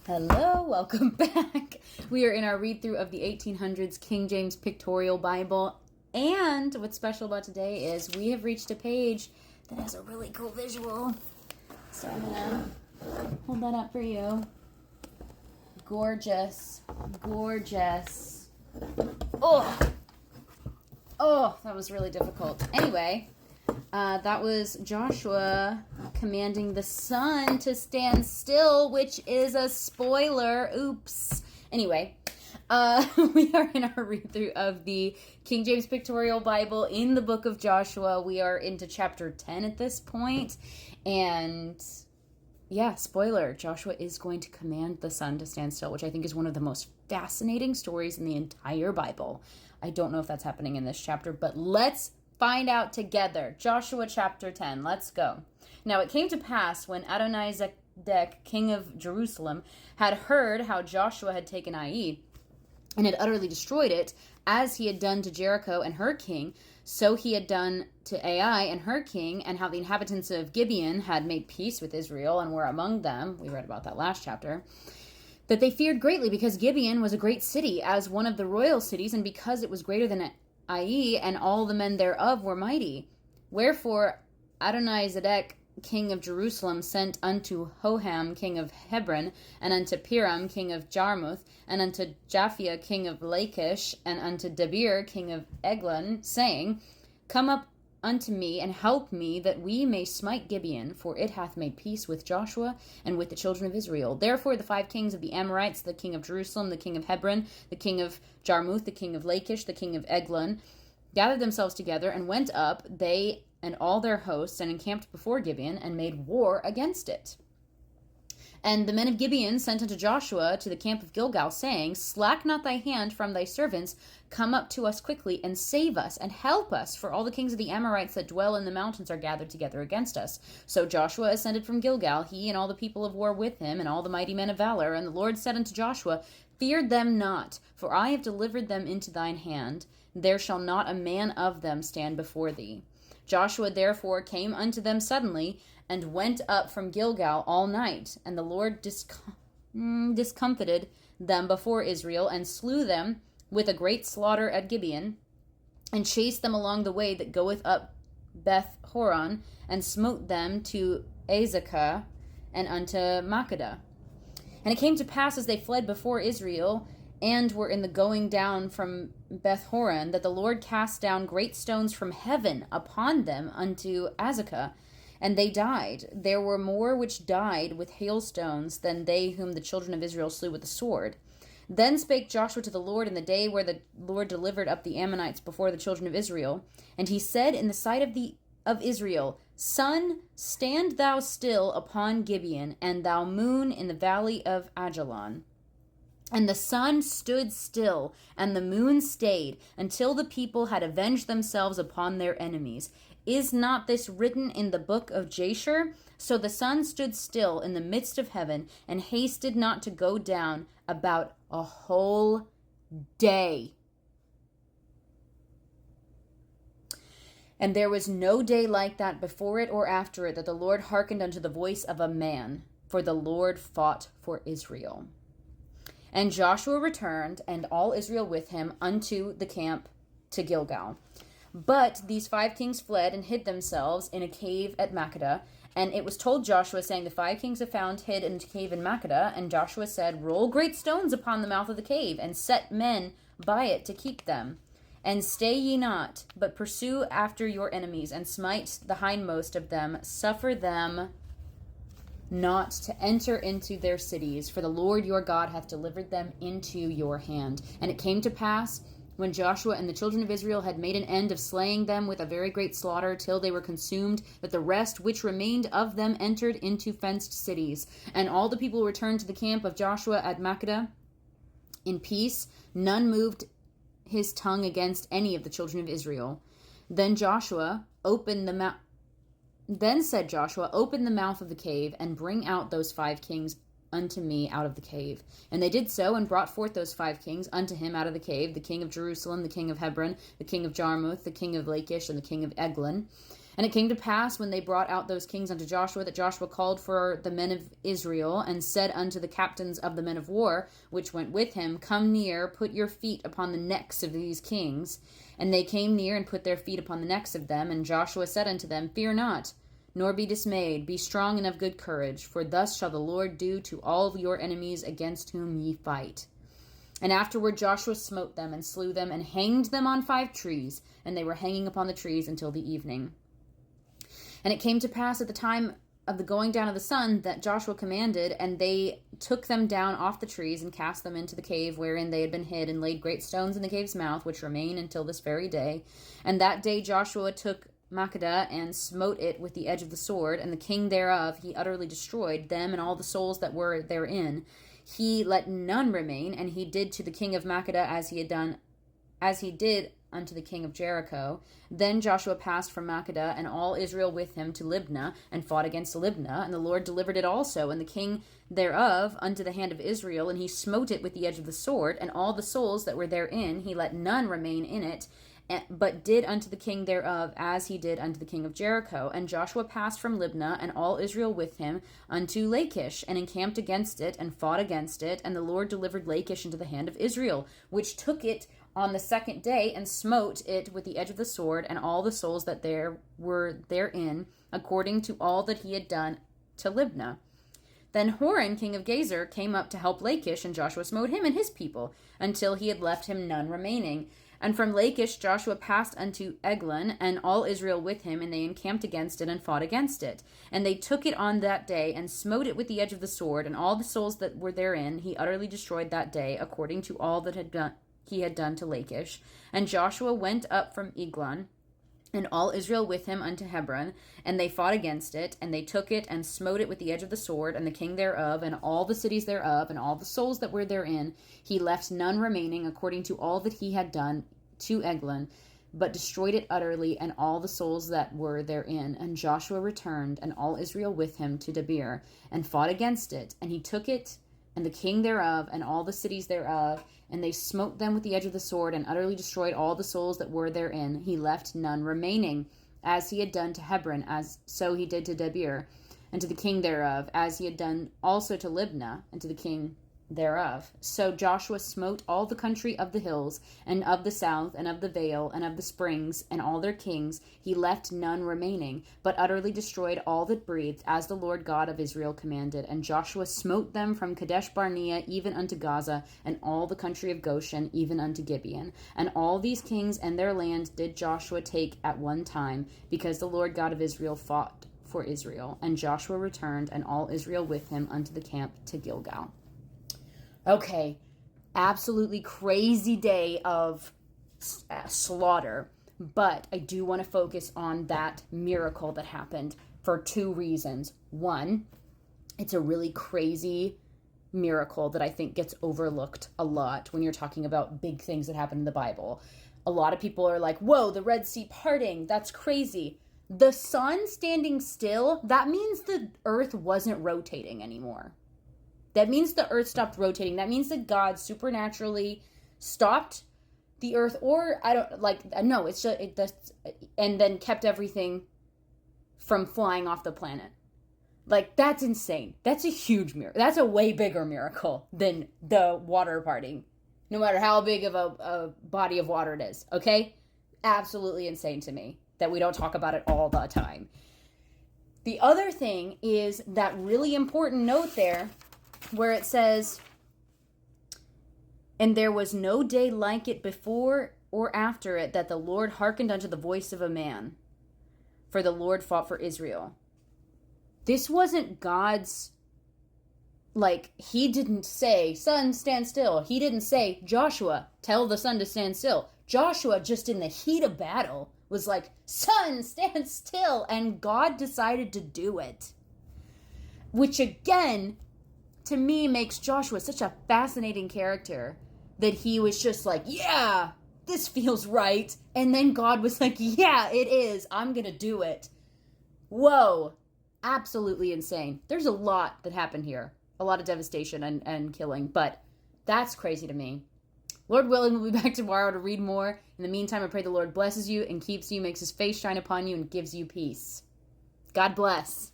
Hello, welcome back. We are in our read through of the 1800s King James Pictorial Bible, and what's special about today is we have reached a page that has a really cool visual. So I'm gonna hold that up for you. Gorgeous, gorgeous. Oh, that was really difficult. Anyway, that was Joshua commanding the sun to stand still, which is a spoiler. Oops. Anyway, we are in our read-through of the King James Pictorial Bible in the book of Joshua. We are into chapter 10 at this point, and yeah, spoiler, Joshua is going to command the sun to stand still, which I think is one of the most fascinating stories in the entire Bible. I don't know if that's happening in this chapter, but let's find out together. Joshua chapter 10. Let's go. Now it came to pass when Adonizedek, king of Jerusalem, had heard how Joshua had taken Ai and had utterly destroyed it, as he had done to Jericho and her king, so he had done to Ai and her king, and how the inhabitants of Gibeon had made peace with Israel and were among them. We read about that last chapter. That they feared greatly, because Gibeon was a great city, as one of the royal cities, and because it was greater than Ai, and all the men thereof were mighty. Wherefore Adonizedek, king of Jerusalem, sent unto Hoham, king of Hebron, and unto Piram, king of Jarmuth, and unto Japhia, king of Lachish, and unto Debir, king of Eglon, saying, Come up unto me, and help me, that we may smite Gibeon, for it hath made peace with Joshua and with the children of Israel. Therefore the 5 kings of the Amorites, the king of Jerusalem, the king of Hebron, the king of Jarmuth, the king of Lachish, the king of Eglon, gathered themselves together, and went up, they and all their hosts, and encamped before Gibeon, and made war against it. And the men of Gibeon sent unto Joshua to the camp of Gilgal, saying, Slack not thy hand from thy servants, come up to us quickly, and save us, and help us, for all the kings of the Amorites that dwell in the mountains are gathered together against us. So Joshua ascended from Gilgal, he and all the people of war with him, and all the mighty men of valor. And the Lord said unto Joshua, Fear them not, for I have delivered them into thine hand. There shall not a man of them stand before thee. Joshua therefore came unto them suddenly, and went up from Gilgal all night. And the Lord discomfited them before Israel, and slew them with a great slaughter at Gibeon, and chased them along the way that goeth up Beth Horon, and smote them to Azekah, and unto Makkedah. And it came to pass, as they fled before Israel, and were in the going down from Beth Horon, that the Lord cast down great stones from heaven upon them unto Azekah, and they died. There were more which died with hailstones than they whom the children of Israel slew with the sword. Then spake Joshua to the Lord in the day where the Lord delivered up the Ammonites before the children of Israel. And he said in the sight of Israel, Sun, stand thou still upon Gibeon, and thou moon in the valley of Ajalon. And the sun stood still, and the moon stayed, until the people had avenged themselves upon their enemies. Is not this written in the book of Jasher? So the sun stood still in the midst of heaven, and hasted not to go down about a whole day. And there was no day like that before it or after it, that the Lord hearkened unto the voice of a man, for the Lord fought for Israel. And Joshua returned, and all Israel with him, unto the camp to Gilgal. But these 5 kings fled and hid themselves in a cave at Makkedah. And it was told Joshua, saying, The 5 kings have found hid in a cave in Makkedah. And Joshua said, Roll great stones upon the mouth of the cave, and set men by it to keep them. And stay ye not, but pursue after your enemies, and smite the hindmost of them. Suffer them not to enter into their cities, for the Lord your God hath delivered them into your hand. And it came to pass, when Joshua and the children of Israel had made an end of slaying them with a very great slaughter, till they were consumed, that the rest which remained of them entered into fenced cities. And all the people returned to the camp of Joshua at Makkedah in peace. None moved his tongue against any of the children of Israel. Then said Joshua, Open the mouth of the cave, and bring out those 5 kings unto me out of the cave. And they did so, and brought forth those 5 kings unto him out of the cave, the king of Jerusalem, the king of Hebron, the king of Jarmuth, the king of Lachish, and the king of Eglon. And it came to pass when they brought out those kings unto Joshua, that Joshua called for the men of Israel, and said unto the captains of the men of war, which went with him, Come near, put your feet upon the necks of these kings. And they came near, and put their feet upon the necks of them. And Joshua said unto them, Fear not, nor be dismayed, be strong and of good courage, for thus shall the Lord do to all your enemies against whom ye fight. And afterward Joshua smote them, and slew them, and hanged them on 5 trees, and they were hanging upon the trees until the evening. And it came to pass at the time of the going down of the sun that Joshua commanded, and they took them down off the trees, and cast them into the cave wherein they had been hid, and laid great stones in the cave's mouth, which remain until this very day. And that day Joshua took Makkedah, and smote it with the edge of the sword, and the king thereof he utterly destroyed, them and all the souls that were therein. He let none remain, and he did to the king of Makkedah as he did unto the king of Jericho. Then Joshua passed from Makkedah, and all Israel with him, to Libnah, and fought against Libnah, and the Lord delivered it also, and the king thereof unto the hand of Israel, and he smote it with the edge of the sword, and all the souls that were therein, he let none remain in it, but did unto the king thereof as he did unto the king of Jericho. And Joshua passed from Libnah, and all Israel with him, unto Lachish, and encamped against it, and fought against it. And the Lord delivered Lachish into the hand of Israel, which took it on the 2nd day, and smote it with the edge of the sword, and all the souls that there were therein, according to all that he had done to Libnah. Then Horan, king of Gezer, came up to help Lachish, and Joshua smote him and his people, until he had left him none remaining. And from Lachish Joshua passed unto Eglon, and all Israel with him, and they encamped against it, and fought against it. And they took it on that day, and smote it with the edge of the sword, and all the souls that were therein he utterly destroyed that day, according to all that he had done to Lachish. And Joshua went up from Eglon, and all Israel with him, unto Hebron, and they fought against it, and they took it, and smote it with the edge of the sword, and the king thereof, and all the cities thereof, and all the souls that were therein. He left none remaining, according to all that he had done to Eglon, but destroyed it utterly, and all the souls that were therein. And Joshua returned, and all Israel with him, to Debir, and fought against it, and he took it, and the king thereof, and all the cities thereof, and they smote them with the edge of the sword, and utterly destroyed all the souls that were therein. He left none remaining, as he had done to Hebron, as so he did to Debir, and to the king thereof, as he had done also to Libnah, and to the king thereof. So Joshua smote all the country of the hills, and of the south, and of the vale, and of the springs, and all their kings. He left none remaining, but utterly destroyed all that breathed, as the Lord God of Israel commanded. And Joshua smote them from Kadesh Barnea even unto Gaza, and all the country of Goshen even unto Gibeon. And all these kings and their land did Joshua take at one time, because the Lord God of Israel fought for Israel. And Joshua returned, and all Israel with him, unto the camp to Gilgal. Okay, absolutely crazy day of slaughter, but I do want to focus on that miracle that happened for 2 reasons. One, it's a really crazy miracle that I think gets overlooked a lot when you're talking about big things that happen in the Bible. A lot of people are like, whoa, the Red Sea parting, that's crazy. The sun standing still, that means the earth wasn't rotating anymore. That means the earth stopped rotating. That means that God supernaturally stopped the earth, or it's just, and then kept everything from flying off the planet. Like, that's insane. That's a huge miracle. That's a way bigger miracle than the water parting, no matter how big of a body of water it is, okay? Absolutely insane to me that we don't talk about it all the time. The other thing is that really important note there, where it says, and there was no day like it before or after it, that the Lord hearkened unto the voice of a man, for the Lord fought for Israel. This wasn't God's, he didn't say, sun, stand still. He didn't say, Joshua, tell the sun to stand still. Joshua, just in the heat of battle, was like, sun, stand still. And God decided to do it. Which again, to me, makes Joshua such a fascinating character, that he was just like, yeah, this feels right. And then God was like, yeah, it is. I'm going to do it. Whoa. Absolutely insane. There's a lot that happened here. A lot of devastation and killing. But that's crazy to me. Lord willing, we'll be back tomorrow to read more In the meantime, I pray the Lord blesses you and keeps you, makes his face shine upon you, and gives you peace. God bless.